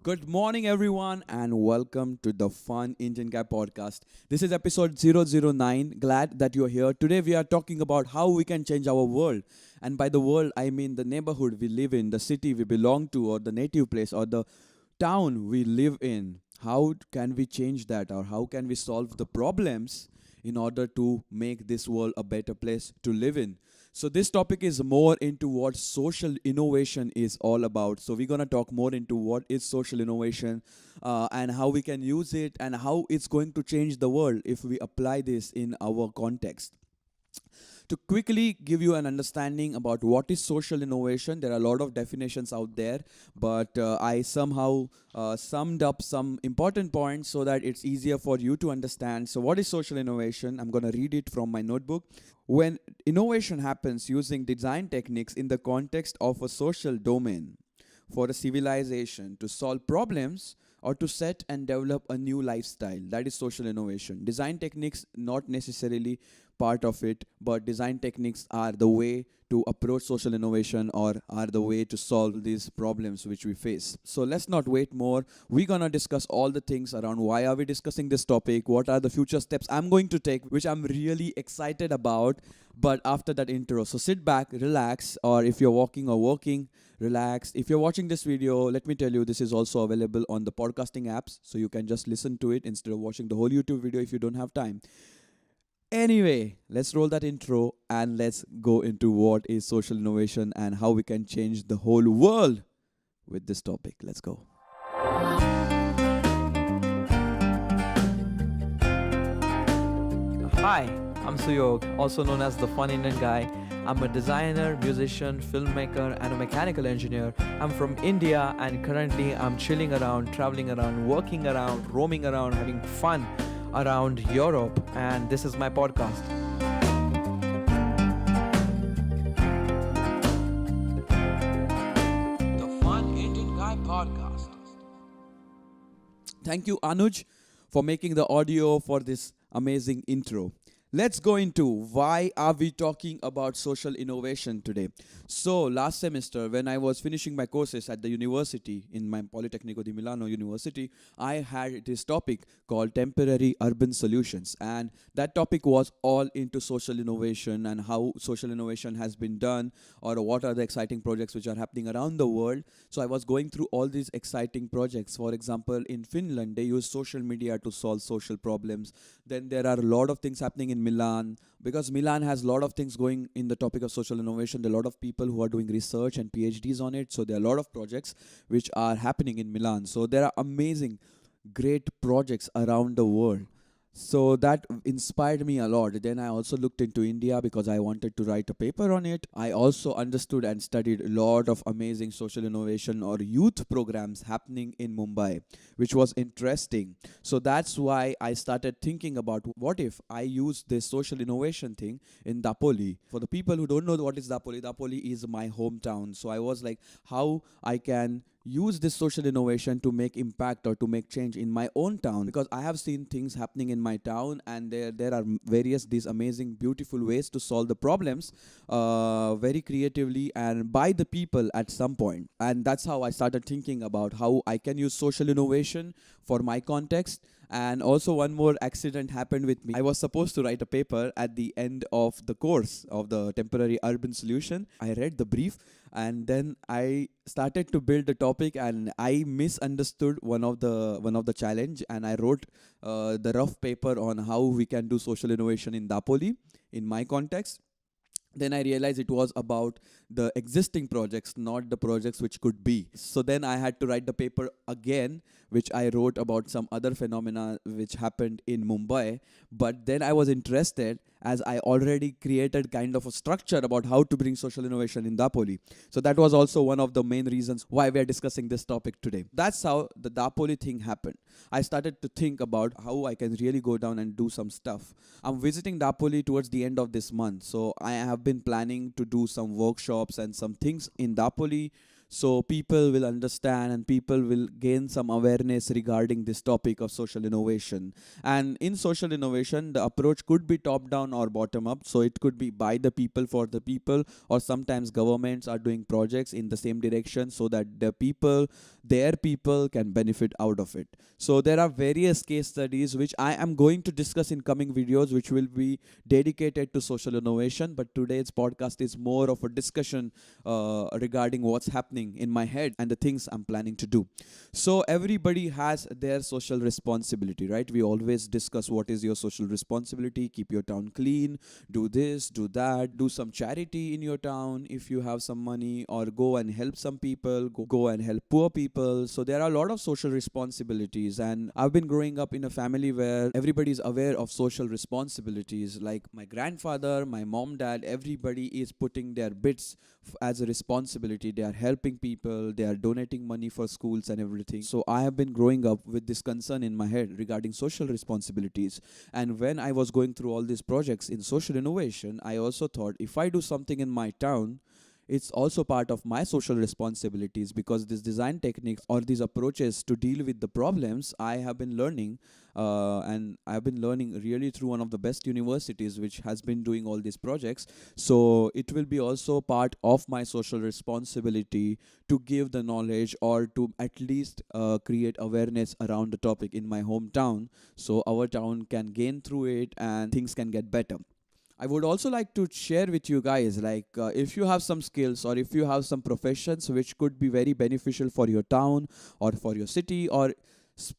Good morning, everyone, and welcome to the Fun Indian Guy podcast. This is episode 009. Glad that you're here. Today, we are talking about how we can change our world. And by the world, I mean the neighborhood we live in, the city we belong to, or the native place, or the town we live in. How can we change that, or how can we solve the problems in order to make this world a better place to live in? So this topic is more into what social innovation is all about. So we're gonna talk more into what is social innovation, and how we can use it, and how it's going to change the world if we apply this in our context. To quickly give you an understanding about what is social innovation, there are a lot of definitions out there, but I somehow summed up some important points so that it's easier for you to understand. So, what is social innovation? I'm going to read it from my notebook. When innovation happens using design techniques in the context of a social domain for a civilization to solve problems or to set and develop a new lifestyle, that is social innovation. Design techniques not necessarily part of it, but design techniques are the way to approach social innovation, or are the way to solve these problems which we face. So let's not wait more. We're gonna discuss all the things around why are we discussing this topic, what are the future steps I'm going to take, which I'm really excited about. But after that intro, so sit back, relax, or if you're walking or working, relax. If you're watching this video, let me tell you, this is also available on the podcasting apps, so you can just listen to it instead of watching the whole YouTube video if you don't have time. Anyway, let's roll that intro and let's go into what is social innovation and how we can change the whole world with this topic. Let's go. Hi, I'm Suyog, also known as the Fun Indian Guy. I'm a designer, musician, filmmaker, and a mechanical engineer. I'm from India, and currently I'm chilling around, traveling around, working around, roaming around, having fun around Europe, and this is my podcast. The Fun Indian Guy podcast. Thank you, Anuj, for making the audio for this amazing intro. Let's go into why are we talking about social innovation today. So last semester, when I was finishing my courses at the university in my Politecnico di Milano University, I had this topic called temporary urban solutions, and that topic was all into social innovation and how social innovation has been done, or what are the exciting projects which are happening around the world. So I was going through all these exciting projects. For example, in Finland, they use social media to solve social problems. Then there are a lot of things happening in Milan, because Milan has a lot of things going in the topic of social innovation. There are a lot of people who are doing research and PhDs on it. So there are a lot of projects which are happening in Milan. So there are amazing, great projects around the world. So that inspired me a lot. Then I also looked into India because I wanted to write a paper on it. I also understood and studied a lot of amazing social innovation or youth programs happening in Mumbai, which was interesting. So that's why I started thinking about what if I use this social innovation thing in Dapoli. For the people who don't know what is Dapoli, Dapoli is my hometown. So I was like, how I can use this social innovation to make impact or to make change in my own town, because I have seen things happening in my town, and there are various these amazing beautiful ways to solve the problems very creatively and by the people at some point. And that's how I started thinking about how I can use social innovation for my context. And also, one more accident happened with me. I was supposed to write a paper at the end of the course of the temporary urban solution. I read the brief, and then I started to build the topic, and I misunderstood one of the challenge, and I wrote the rough paper on how we can do social innovation in Dapoli in my context. Then I realized it was about the existing projects, not the projects which could be. So then I had to write the paper again, which I wrote about some other phenomena which happened in Mumbai. But then I was interested, as I already created kind of a structure about how to bring social innovation in Dapoli. So that was also one of the main reasons why we are discussing this topic today. That's how the Dapoli thing happened. I started to think about how I can really go down and do some stuff. I'm visiting Dapoli towards the end of this month. So I have been planning to do some workshops and some things in Dapoli so people will understand and people will gain some awareness regarding this topic of social innovation. And in social innovation, the approach could be top down or bottom up. So it could be by the people for the people, or sometimes governments are doing projects in the same direction so that their people can benefit out of it. So there are various case studies which I am going to discuss in coming videos, which will be dedicated to social innovation. But today's podcast is more of a discussion regarding what's happening in my head and the things I'm planning to do. So everybody has their social responsibility, right? We always discuss what is your social responsibility. Keep your town clean, do this, do that, do some charity in your town if you have some money, or go and help some people, go and help poor people. So there are a lot of social responsibilities, and I've been growing up in a family where everybody is aware of social responsibilities. Like my grandfather, my mom, dad, everybody is putting their bits as a responsibility. They are helping people, they are donating money for schools and everything. So I have been growing up with this concern in my head regarding social responsibilities. And when I was going through all these projects in social innovation, I also thought, if I do something in my town, it's also part of my social responsibilities, because these design techniques or these approaches to deal with the problems I have been learning, and I've been learning really through one of the best universities which has been doing all these projects. So it will be also part of my social responsibility to give the knowledge, or to at least create awareness around the topic in my hometown, so our town can gain through it and things can get better. I would also like to share with you guys, like, if you have some skills or if you have some professions which could be very beneficial for your town or for your city, or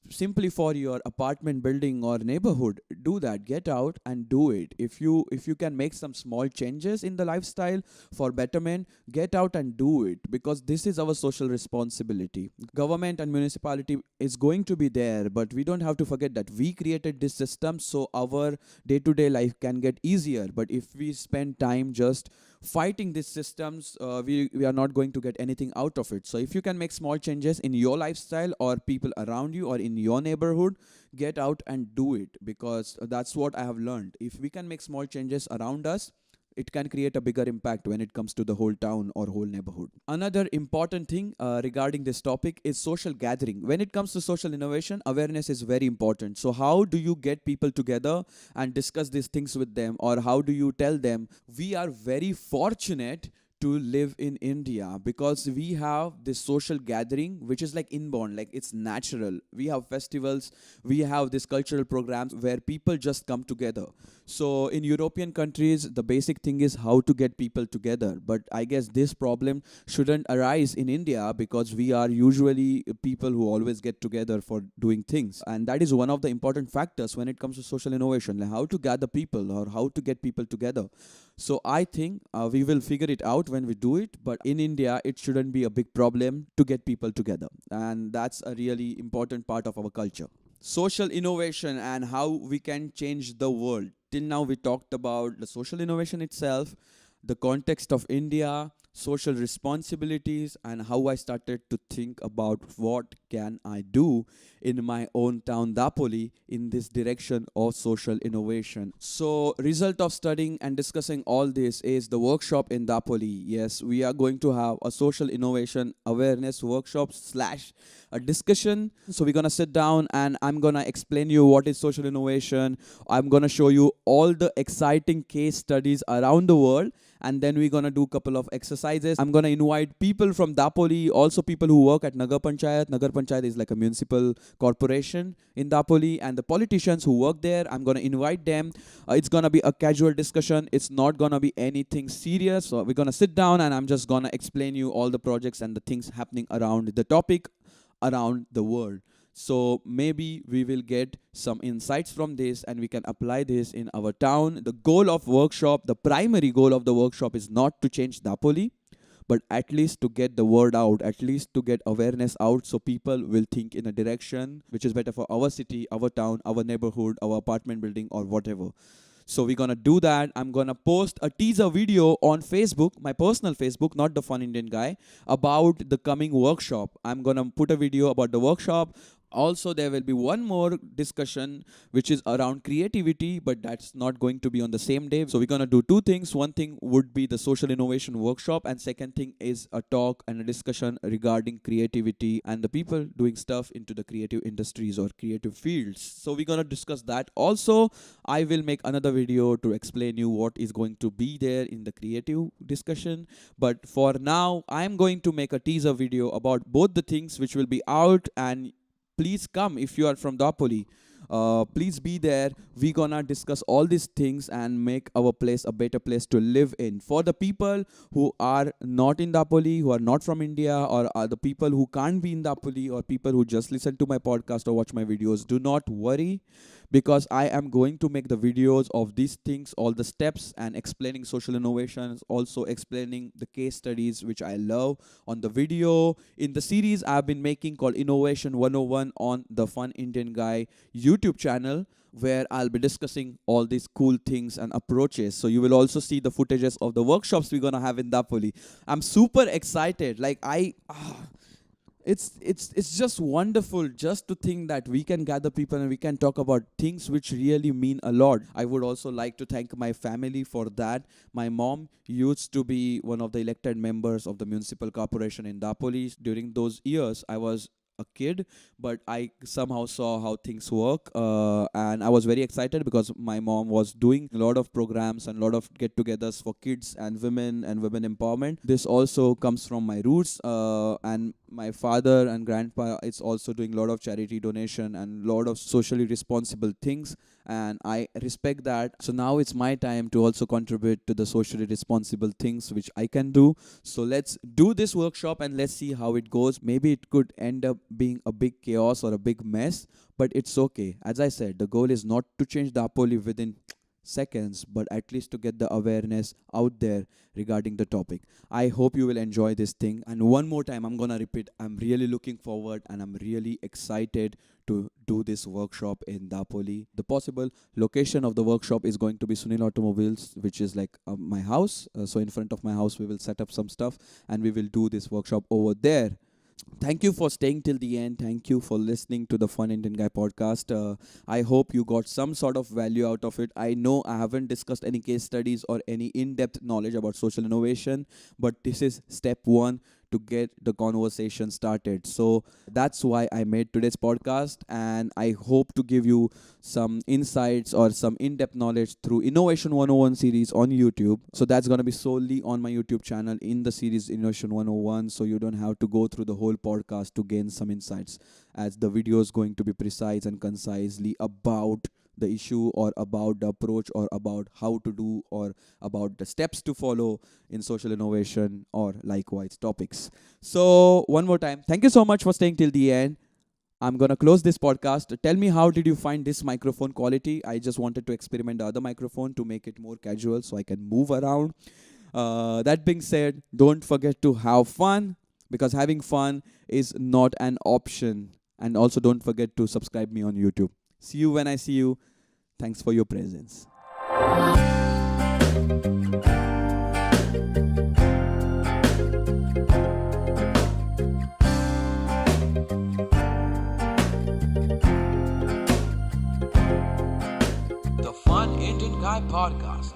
simply for your apartment building or neighborhood, do that. Get out and do it. If you can make some small changes in the lifestyle for betterment, get out and do it, because this is our social responsibility. Government and municipality is going to be there, but we don't have to forget that we created this system so our day-to-day life can get easier. But if we spend time just fighting these systems, we are not going to get anything out of it. So if you can make small changes in your lifestyle or people around you or in your neighborhood, get out and do it, because that's what I have learned. If we can make small changes around us, it can create a bigger impact when it comes to the whole town or whole neighborhood. Another important thing regarding this topic is social gathering. When it comes to social innovation, awareness is very important. So how do you get people together and discuss these things with them, or how do you tell them? We are very fortunate to live in India, because we have this social gathering which is like inborn, like it's natural. We have festivals, we have these cultural programs where people just come together. So in European countries, the basic thing is how to get people together. But I guess this problem shouldn't arise in India, because we are usually people who always get together for doing things. And that is one of the important factors when it comes to social innovation, like how to gather people or how to get people together. So I think we will figure it out when we do it. But in India, it shouldn't be a big problem to get people together. And that's a really important part of our culture. Social innovation and how we can change the world. Till now, we talked about the social innovation itself, the context of India, social responsibilities, and how I started to think about what can I do in my own town, Dapoli, in this direction of social innovation. So result of studying and discussing all this is the workshop in Dapoli. Yes, we are going to have a social innovation awareness workshop slash a discussion. So we're going to sit down and I'm going to explain you what is social innovation. I'm going to show you all the exciting case studies around the world, and then we're going to do a couple of exercises. I'm going to invite people from Dapoli, also people who work at Nagar Panchayat. Nagar Panchayat is like a municipal corporation in Dapoli, and the politicians who work there, I'm going to invite them. It's going to be a casual discussion. It's not going to be anything serious. So we're going to sit down and I'm just going to explain you all the projects and the things happening around the topic around the world. So maybe we will get some insights from this and we can apply this in our town. The goal of workshop, the primary goal of the workshop is not to change Dapoli, but at least to get the word out, at least to get awareness out, so people will think in a direction which is better for our city, our town, our neighborhood, our apartment building, or whatever. So we're going to do that. I'm going to post a teaser video on Facebook, my personal Facebook, not the Fun Indian Guy, about the coming workshop. I'm going to put a video about the workshop, Also, there will be one more discussion which is around creativity, but that's not going to be on the same day. So we're gonna do two things. One thing would be the social innovation workshop, and second thing is a talk and a discussion regarding creativity and the people doing stuff into the creative industries or creative fields. So we're gonna discuss that. Also, I will make another video to explain you what is going to be there in the creative discussion. But for now, I'm going to make a teaser video about both the things which will be out, and please come if you are from Dapoli. Please be there. We're gonna discuss all these things and make our place a better place to live in. For the people who are not in Dapoli, who are not from India, or are the people who can't be in Dapoli, or people who just listen to my podcast or watch my videos, do not worry, because I am going to make the videos of these things, all the steps, and explaining social innovations, also explaining the case studies which I love on the video in the series I've been making called Innovation 101 on the Fun Indian Guy YouTube channel, where I'll be discussing all these cool things and approaches. So you will also see the footages of the workshops we're gonna have in Dapoli. I'm super excited. Like it's just wonderful just to think that we can gather people and we can talk about things which really mean a lot. I would also like to thank my family for that. My mom used to be one of the elected members of the municipal corporation in Dapoli. During those years, I was a kid, but I somehow saw how things work, and I was very excited because my mom was doing a lot of programs and a lot of get-togethers for kids and women empowerment. This also comes from my roots, and my father and grandpa is also doing a lot of charity donation and a lot of socially responsible things, and I respect that. So now it's my time to also contribute to the socially responsible things which I can do. So let's do this workshop and let's see how it goes. Maybe it could end up being a big chaos or a big mess, but it's okay. As I said, the goal is not to change Dapoli within seconds, but at least to get the awareness out there regarding the topic. I hope you will enjoy this thing. And one more time, I'm gonna repeat, I'm really looking forward and I'm really excited to do this workshop in Dapoli. The possible location of the workshop is going to be Sunil Automobiles, which is like my house. So in front of my house, we will set up some stuff and we will do this workshop over there. Thank you for staying till the end. Thank you for listening to the Fun Indian Guy podcast. I hope you got some sort of value out of it. I know I haven't discussed any case studies or any in-depth knowledge about social innovation, but this is step one to get the conversation started. So that's why I made today's podcast, and I hope to give you some insights or some in-depth knowledge through Innovation 101 series on YouTube. So that's going to be solely on my YouTube channel in the series Innovation 101, so you don't have to go through the whole podcast to gain some insights, as the video is going to be precise and concisely about the issue or about the approach or about how to do or about the steps to follow in social innovation or likewise topics. So one more time, thank you so much for staying till the end. I'm going to close this podcast. Tell me, how did you find this microphone quality? I just wanted to experiment the other microphone to make it more casual so I can move around. That being said, don't forget to have fun, because having fun is not an option. And also don't forget to subscribe me on YouTube. See you when I see you. Thanks for your presence. The Fun Indian Guy podcast.